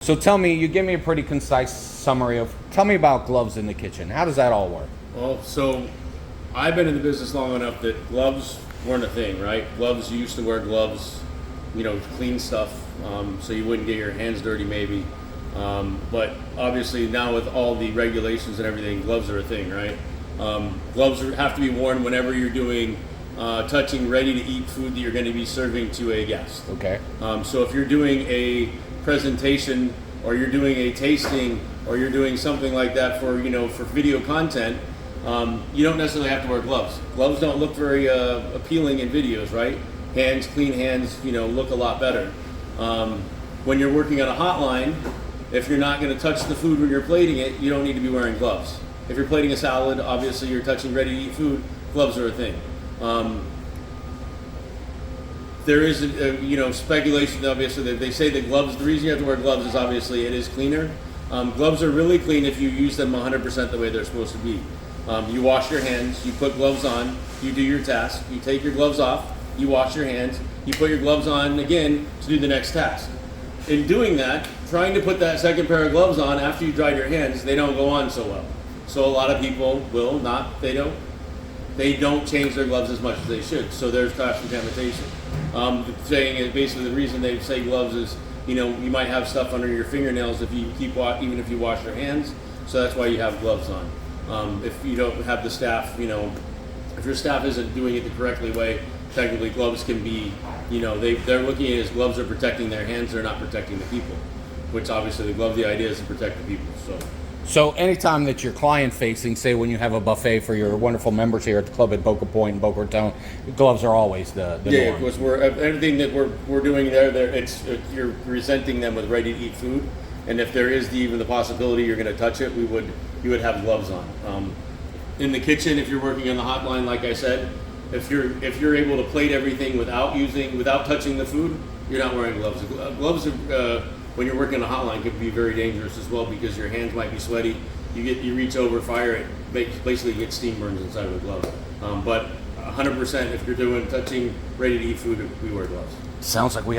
So tell me, you give me a pretty concise summary of, tell me about gloves in the kitchen. How does that all work? Well, so I've been in the business long enough that gloves weren't a thing, right? Gloves, you used to wear gloves, you know, clean stuff, so you wouldn't get your hands dirty maybe. But obviously now with all the regulations and everything, gloves are a thing, right? Gloves have to be worn whenever you're doing touching ready-to-eat food that you're going to be serving to a guest. Okay. So if you're doing a presentation or you're doing a tasting or you're doing something like that for, you know, for video content, you don't necessarily have to wear gloves. Gloves don't look very appealing in videos, right? Clean hands, you know, look a lot better. When you're working on a hotline, if you're not going to touch the food when you're plating it, you don't need to be wearing gloves. If you're plating a salad, obviously you're touching ready-to-eat food, gloves are a thing. There is, you know, speculation, obviously, that they say that gloves, the reason you have to wear gloves is obviously it is cleaner. Gloves are really clean if you use them 100% the way they're supposed to be. You wash your hands, you put gloves on, you do your task, you take your gloves off, you wash your hands, you put your gloves on again to do the next task. In doing that, trying to put that second pair of gloves on after you dried your hands, they don't go on so well. So a lot of people will not, they don't change their gloves as much as they should. So there's cross-contamination. Saying is basically the reason they say gloves is, you know, you might have stuff under your fingernails if you even if you wash your hands. So that's why you have gloves on. If you don't have the staff, you know, if your staff isn't doing it the correctly way, technically gloves can be, you know, they're looking at it as gloves are protecting their hands, they're not protecting the people. Which obviously the glove, the idea is to protect the people. So anytime that you're client facing, say when you have a buffet for your wonderful members here at the club at Boca Point and Boca Raton, gloves are always the yeah, norm. because everything that we're doing there, you're presenting them with ready to eat food, and if there is even the possibility you're going to touch it, you would have gloves on. In the kitchen, if you're working on the hotline, like I said, if you're able to plate everything without touching the food, you're not wearing gloves. Gloves are, when you're working on a hotline, can be very dangerous as well because your hands might be sweaty. You reach over, fire it, basically you get steam burns inside of the glove. But 100%, if you're touching ready to eat food, we wear gloves. Sounds like we